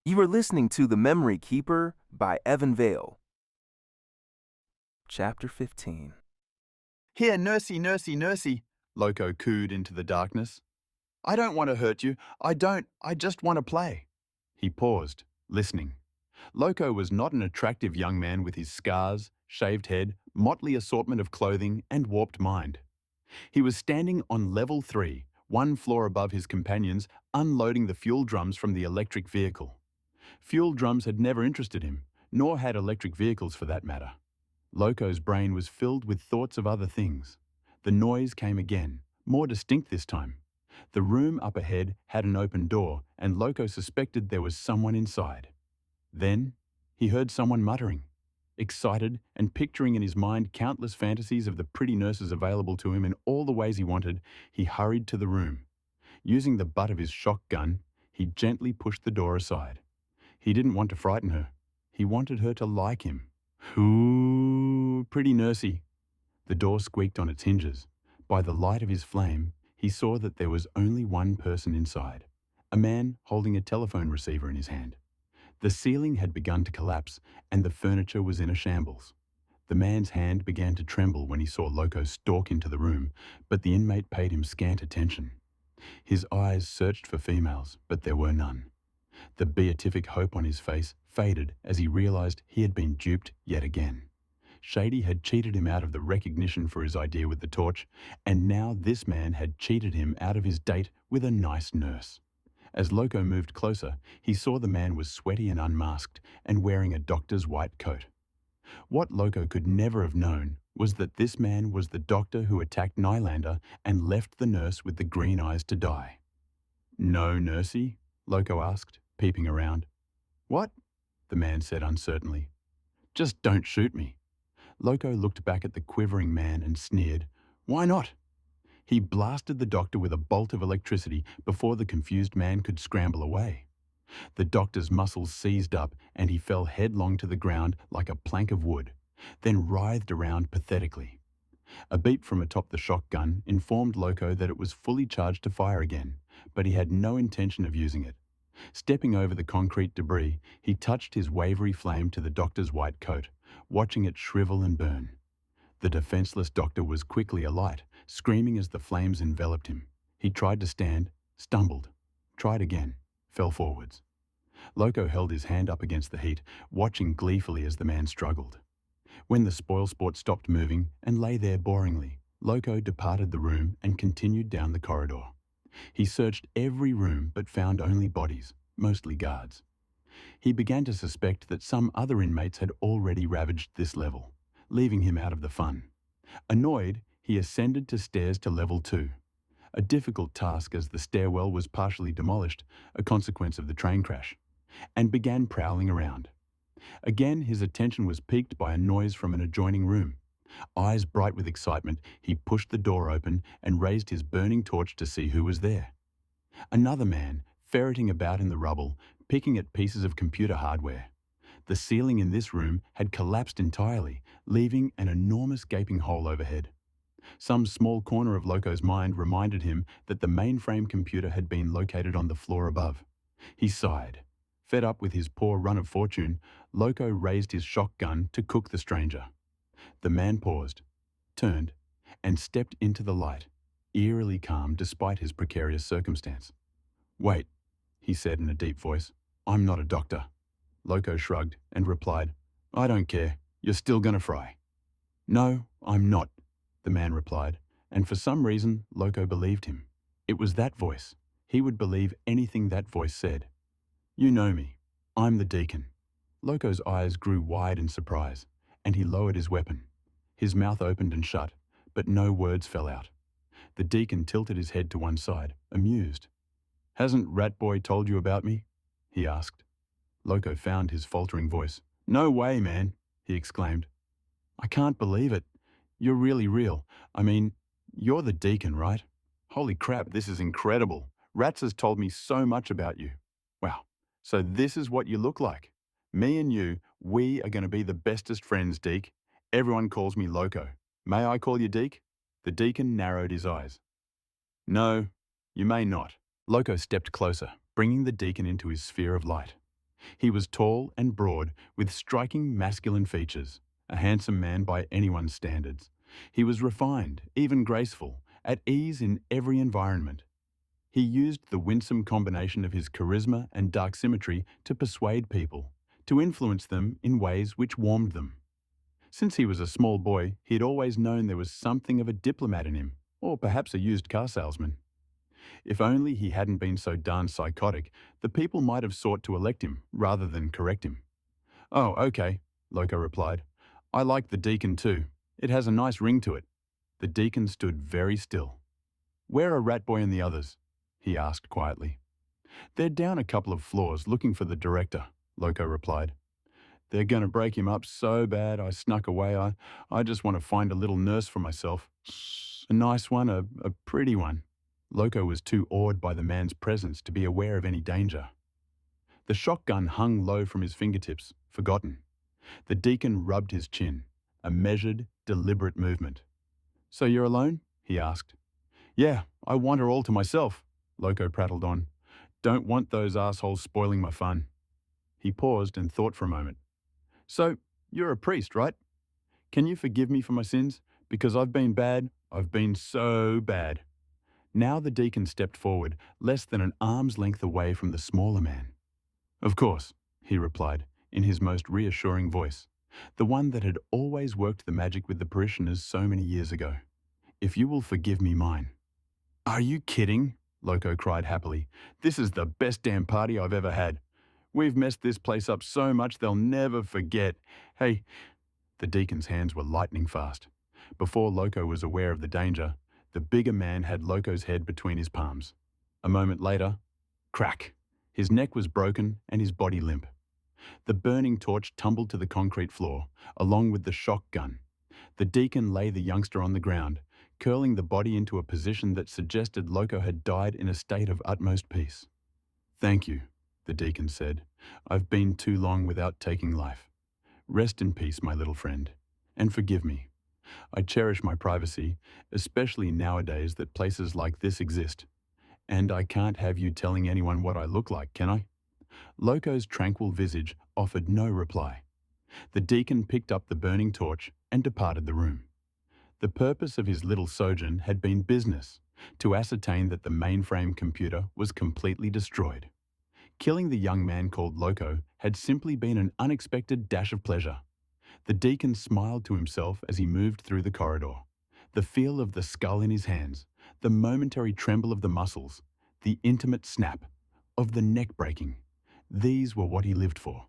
You are listening to The Memory Keeper by Evan Vaile. Chapter 15. Here, nursey, nursey, nursey, Loco cooed into the darkness. I don't want to hurt you. I just want to play. He paused, listening. Loco was not an attractive young man with his scars, shaved head, motley assortment of clothing, and warped mind. He was standing on level 3, one floor above his companions, unloading the fuel drums from the electric vehicle. Fuel drums had never interested him, nor had electric vehicles for that matter. Loco's brain was filled with thoughts of other things. The noise came again, more distinct this time. The room up ahead had an open door, and Loco suspected there was someone inside. Then, he heard someone muttering. Excited and picturing in his mind countless fantasies of the pretty nurses available to him in all the ways he wanted, he hurried to the room. Using the butt of his shotgun, he gently pushed the door aside. He didn't want to frighten her. He wanted her to like him. Ooh, pretty nursey. The door squeaked on its hinges. By the light of his flame, he saw that there was only one person inside, a man holding a telephone receiver in his hand. The ceiling had begun to collapse, and the furniture was in a shambles. The man's hand began to tremble when he saw Loco stalk into the room, but the inmate paid him scant attention. His eyes searched for females, but there were none. The beatific hope on his face faded as he realized he had been duped yet again. Shady had cheated him out of the recognition for his idea with the torch, and now this man had cheated him out of his date with a nice nurse. As Loco moved closer, he saw the man was sweaty and unmasked and wearing a doctor's white coat. What Loco could never have known was that this man was the doctor who attacked Nylander and left the nurse with the green eyes to die. "No, nursey?" Loco asked, peeping around. "What?" the man said uncertainly. "Just don't shoot me." Loco looked back at the quivering man and sneered. "Why not?" He blasted the doctor with a bolt of electricity before the confused man could scramble away. The doctor's muscles seized up and he fell headlong to the ground like a plank of wood, then writhed around pathetically. A beep from atop the shotgun informed Loco that it was fully charged to fire again, but he had no intention of using it. Stepping over the concrete debris, he touched his wavery flame to the doctor's white coat, watching it shrivel and burn. The defenseless doctor was quickly alight, screaming as the flames enveloped him. He tried to stand, stumbled, tried again, fell forwards. Loco held his hand up against the heat, watching gleefully as the man struggled. When the spoilsport stopped moving and lay there boringly, Loco departed the room and continued down the corridor. He searched every room but found only bodies, mostly guards. He began to suspect that some other inmates had already ravaged this level, leaving him out of the fun. Annoyed, he ascended to stairs to level 2. A difficult task as the stairwell was partially demolished, a consequence of the train crash, and began prowling around. Again, his attention was piqued by a noise from an adjoining room. Eyes bright with excitement, he pushed the door open and raised his burning torch to see who was there. Another man, ferreting about in the rubble, picking at pieces of computer hardware. The ceiling in this room had collapsed entirely, leaving an enormous gaping hole overhead. Some small corner of Loco's mind reminded him that the mainframe computer had been located on the floor above. He sighed. Fed up with his poor run of fortune, Loco raised his shotgun to cook the stranger. The man paused, turned, and stepped into the light, eerily calm despite his precarious circumstance. "Wait," he said in a deep voice. "I'm not a doctor." Loco shrugged and replied, "I don't care. You're still gonna fry." "No, I'm not," the man replied, and for some reason Loco believed him. It was that voice. He would believe anything that voice said. "You know me. I'm the Deacon." Loco's eyes grew wide in surprise, and he lowered his weapon. His mouth opened and shut, but no words fell out. The Deacon tilted his head to one side, amused. "Hasn't Ratboy told you about me?" he asked. Loco found his faltering voice. "No way, man," he exclaimed. "I can't believe it. You're really real. I mean, you're the Deacon, right? Holy crap, this is incredible. Rats has told me so much about you. Wow, so this is what you look like. Me and you, we are going to be the bestest friends, Deke. Everyone calls me Loco. May I call you Deke?" The Deacon narrowed his eyes. "No, you may not." Loco stepped closer, bringing the Deacon into his sphere of light. He was tall and broad, with striking masculine features, a handsome man by anyone's standards. He was refined, even graceful, at ease in every environment. He used the winsome combination of his charisma and dark symmetry to persuade people, to influence them in ways which warmed them. Since he was a small boy, he had always known there was something of a diplomat in him, or perhaps a used car salesman. If only he hadn't been so darn psychotic, the people might have sought to elect him rather than correct him. "Oh, okay," Loco replied. "I like the Deacon too. It has a nice ring to it." The Deacon stood very still. "Where are Ratboy and the others?" he asked quietly. "They're down a couple of floors looking for the director," Loco replied. "They're going to break him up so bad I snuck away. I just want to find a little nurse for myself. A nice one, a pretty one." Loco was too awed by the man's presence to be aware of any danger. The shotgun hung low from his fingertips, forgotten. The Deacon rubbed his chin, a measured, deliberate movement. "So you're alone?" he asked. "Yeah, I want her all to myself," Loco prattled on. "Don't want those assholes spoiling my fun." He paused and thought for a moment. "So, you're a priest, right? Can you forgive me for my sins? Because I've been bad. I've been so bad." Now the Deacon stepped forward, less than an arm's length away from the smaller man. "Of course," he replied, in his most reassuring voice, the one that had always worked the magic with the parishioners so many years ago. "If you will forgive me mine." "Are you kidding?" Loco cried happily. "This is the best damn party I've ever had. We've messed this place up so much they'll never forget. Hey," the Deacon's hands were lightning fast. Before Loco was aware of the danger, the bigger man had Loco's head between his palms. A moment later, crack! His neck was broken and his body limp. The burning torch tumbled to the concrete floor, along with the shock gun. The Deacon lay the youngster on the ground, curling the body into a position that suggested Loco had died in a state of utmost peace. "Thank you," the Deacon said. "I've been too long without taking life. Rest in peace, my little friend, and forgive me. I cherish my privacy, especially nowadays that places like this exist. And I can't have you telling anyone what I look like, can I?" Loco's tranquil visage offered no reply. The Deacon picked up the burning torch and departed the room. The purpose of his little sojourn had been business, to ascertain that the mainframe computer was completely destroyed. Killing the young man called Loco had simply been an unexpected dash of pleasure. The Deacon smiled to himself as he moved through the corridor. The feel of the skull in his hands, the momentary tremble of the muscles, the intimate snap of the neck breaking, these were what he lived for.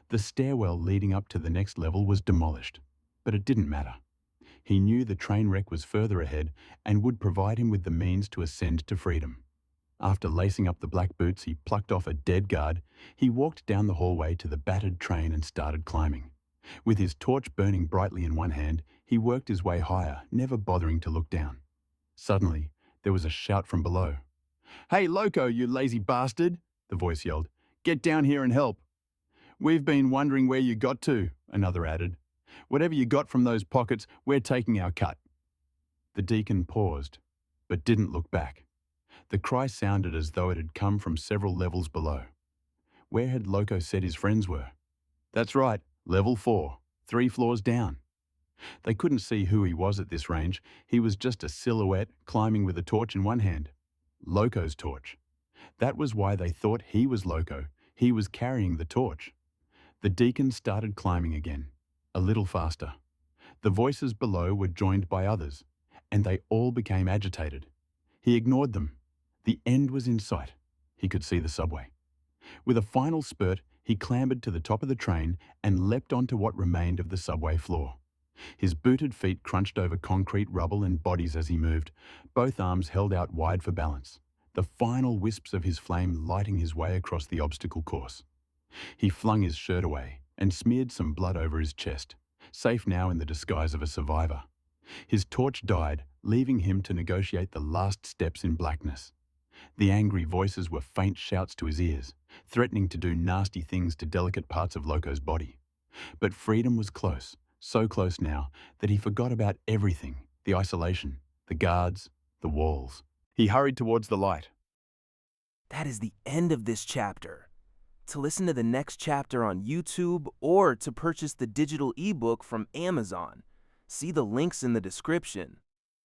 The stairwell leading up to the next level was demolished, but it didn't matter. He knew the train wreck was further ahead and would provide him with the means to ascend to freedom. After lacing up the black boots he plucked off a dead guard, he walked down the hallway to the battered train and started climbing. With his torch burning brightly in one hand, he worked his way higher, never bothering to look down. Suddenly, there was a shout from below. "Hey, Loco, you lazy bastard!" the voice yelled. "Get down here and help." "We've been wondering where you got to," another added. "Whatever you got from those pockets, we're taking our cut." The Deacon paused, but didn't look back. The cry sounded as though it had come from several levels below. Where had Loco said his friends were? That's right, level 4, 3 floors down. They couldn't see who he was at this range. He was just a silhouette climbing with a torch in one hand. Loco's torch. That was why they thought he was Loco. He was carrying the torch. The Deacon started climbing again, a little faster. The voices below were joined by others, and they all became agitated. He ignored them. The end was in sight. He could see the subway. With a final spurt, he clambered to the top of the train and leapt onto what remained of the subway floor. His booted feet crunched over concrete rubble and bodies as he moved, both arms held out wide for balance, the final wisps of his flame lighting his way across the obstacle course. He flung his shirt away and smeared some blood over his chest, safe now in the disguise of a survivor. His torch died, leaving him to negotiate the last steps in blackness. The angry voices were faint shouts to his ears, threatening to do nasty things to delicate parts of Loco's body. But freedom was close, so close now that he forgot about everything, the isolation, the guards, the walls. He hurried towards the light. That is the end of this chapter. to listen to the next chapter on YouTube, or to purchase the digital ebook from Amazon. See the links in the description.